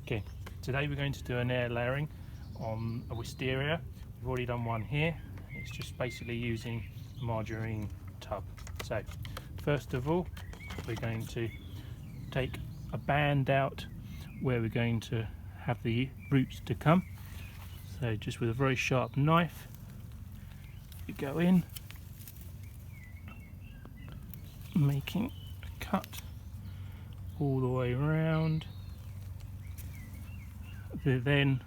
Okay, today we're going to do an air layering on a wisteria. We've already done one here. It's just basically using a margarine tub. So first of all, we're going to take a band out where we're going to have the roots to come. So just with a very sharp knife, you go in, making a cut all the way around. Then,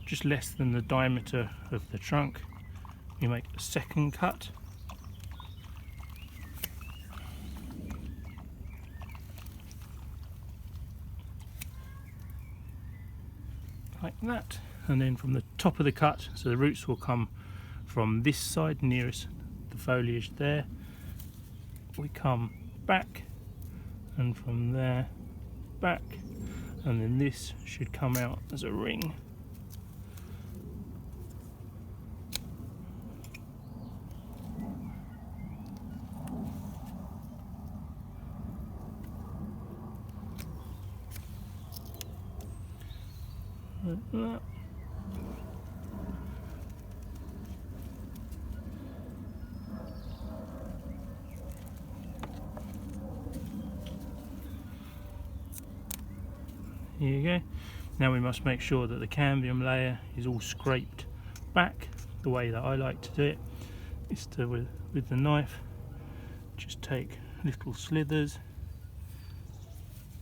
just less than the diameter of the trunk, you make a second cut. Like that, and then from the top of the cut, so the roots will come from this side nearest the foliage there, we come back, and from there back, and then this should come out as a ring. Like that. Here you go. Now we must make sure that the cambium layer is all scraped back. The way that I like to do it is to, with the knife, just take little slithers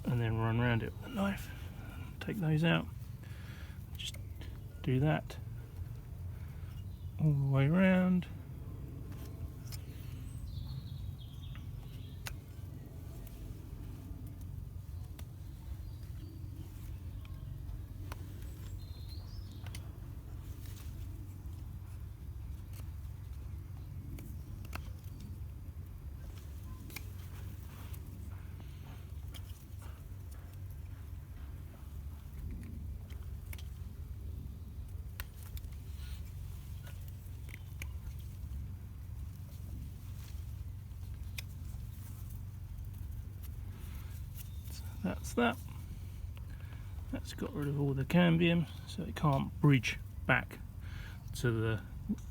and then run around it with the knife. Take those out. Just do that all the way around. That's that. That's got rid of all the cambium, so it can't bridge back to the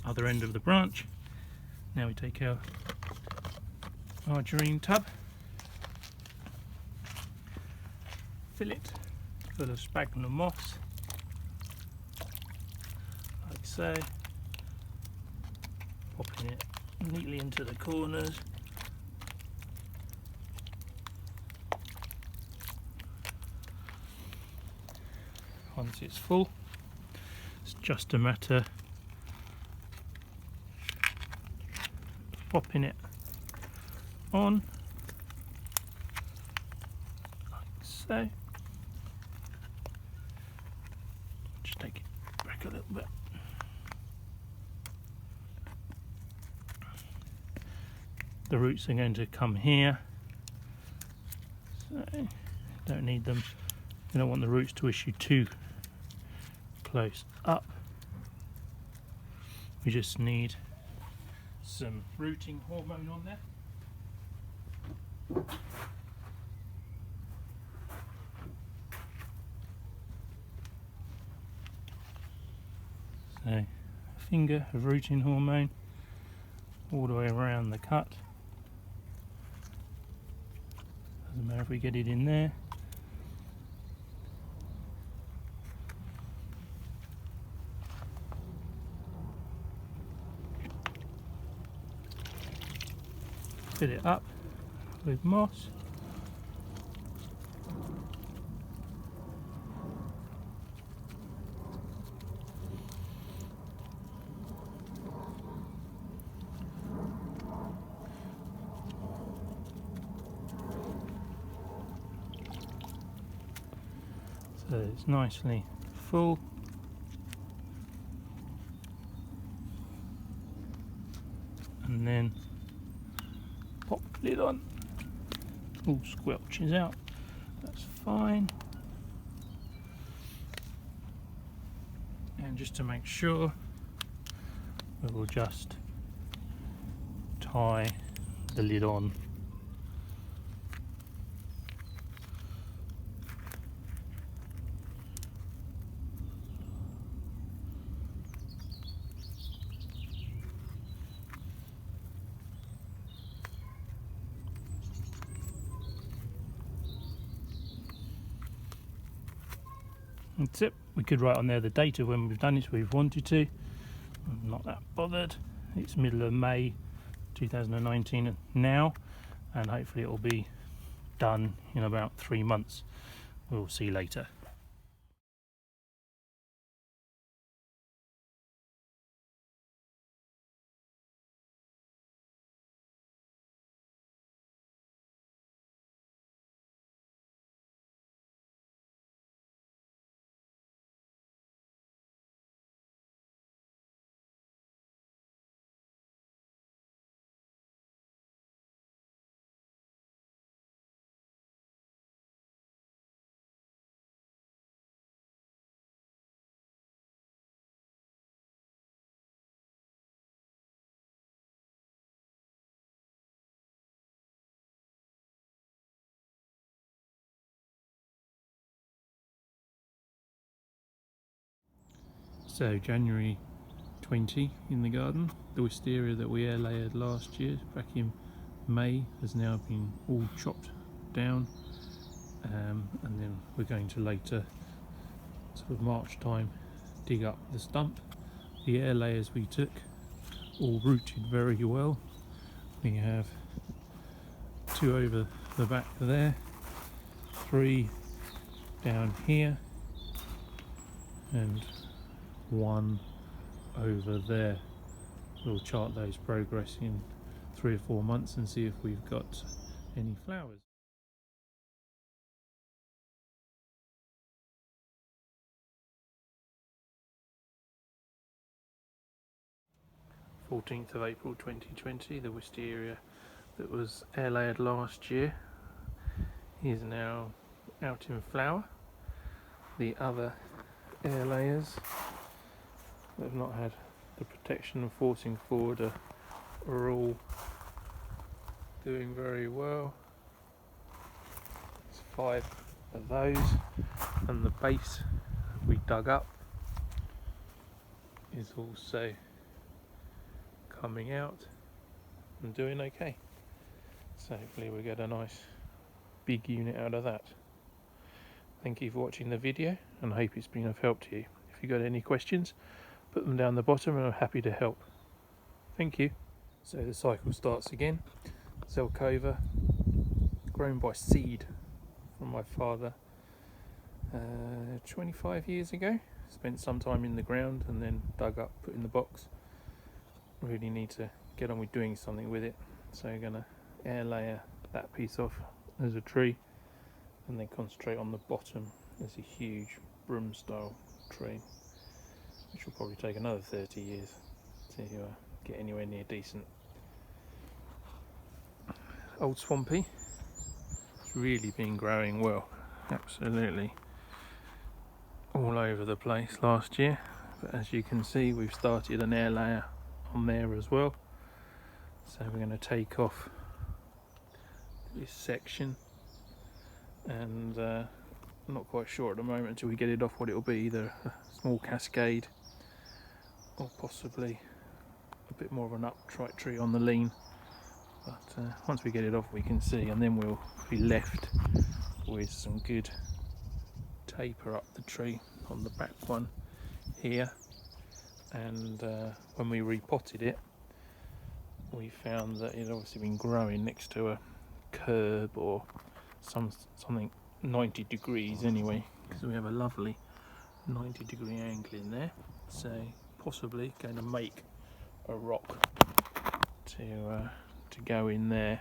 other end of the branch. Now we take our margarine tub, fill it full of sphagnum moss, like so, popping it neatly into the corners. Once it's full, it's just a matter of popping it on, like so. Just take it back a little bit. The roots are going to come here, so don't need them. You don't want the roots to issue too close up. We just need some rooting hormone on there. So a finger of rooting hormone all the way around the cut. Doesn't matter if we get it in there. Fill it up with moss. So it's nicely full. And then pop the lid on. All squelches out. That's fine. And just to make sure, we will just tie the lid on. That's it. We could write on there the date of when we've done it if we've wanted to. I'm not that bothered. It's middle of May 2019 now, and hopefully it will be done in about 3 months. We'll see later. So January 20 in the garden. The wisteria that we air layered last year back in May has now been all chopped down, and then we're going to later, sort of March time, dig up the stump. The air layers we took all rooted very well. We have 2 over the back there, 3 down here, and 1 over there. We'll chart those progress in 3 or 4 months and see if we've got any flowers. (14th of April 2020), the wisteria that was air layered last year is now out in flower. The other air layers that have not had the protection of forcing forward are all doing very well. There's 5 of those, and the base we dug up is also coming out and doing okay. So hopefully we'll get a nice big unit out of that. Thank you for watching the video, and I hope it's been of help to you. If you've got any questions, put them down the bottom and I'm happy to help. Thank you. So the cycle starts again. Zelkova, grown by seed from my father 25 years ago. Spent some time in the ground and then dug up, put in the box. Really need to get on with doing something with it. So I'm going to air layer that piece off as a tree and then concentrate on the bottom as a huge broom style tree, which will probably take another 30 years to get anywhere near decent. Old Swampy, it's really been growing well, absolutely all over the place last year, but as you can see we've started an air layer on there as well. So we're going to take off this section, and I'm not quite sure at the moment until we get it off what it will be, either a small cascade or possibly a bit more of an upright tree on the lean. But once we get it off we can see, and then we'll be left with some good taper up the tree on the back one here. And when we repotted it, we found that it had obviously been growing next to a curb or something 90 degrees anyway, because we have a lovely 90-degree angle in there. So possibly going to make a rock to go in there,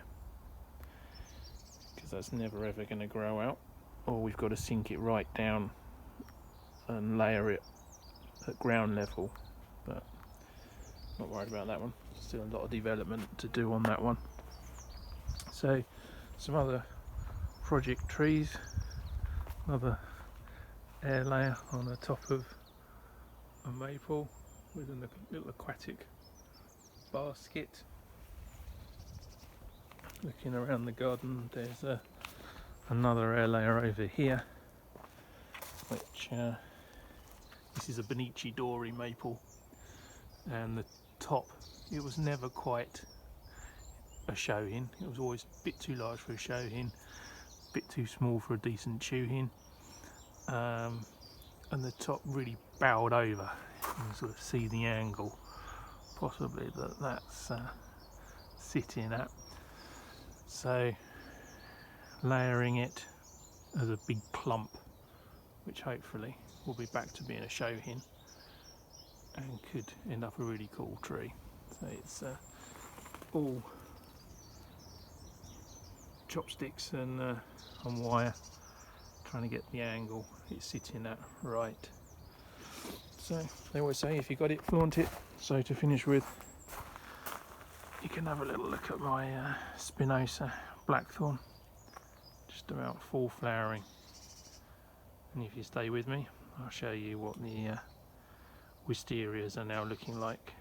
because that's never ever going to grow out, or we've got to sink it right down and layer it at ground level. But not worried about that one, still a lot of development to do on that one. So some other project trees, another air layer on the top of a maple with a little aquatic basket. Looking around the garden, there's another air layer over here, which this is a Benici Dori maple, and the top, it was never quite a show-in. It was always a bit too large for a show-in, a bit too small for a decent chew-in. and the top really bowed over. You can sort of see the angle possibly that's sitting at. So layering it as a big clump, which hopefully will be back to being a show hen and could end up a really cool tree. So it's all chopsticks and wire, trying to get the angle it's sitting at right. So they always say if you got it, flaunt it. So to finish with, you can have a little look at my Spinosa blackthorn, just about full flowering. And if you stay with me, I'll show you what the wisterias are now looking like.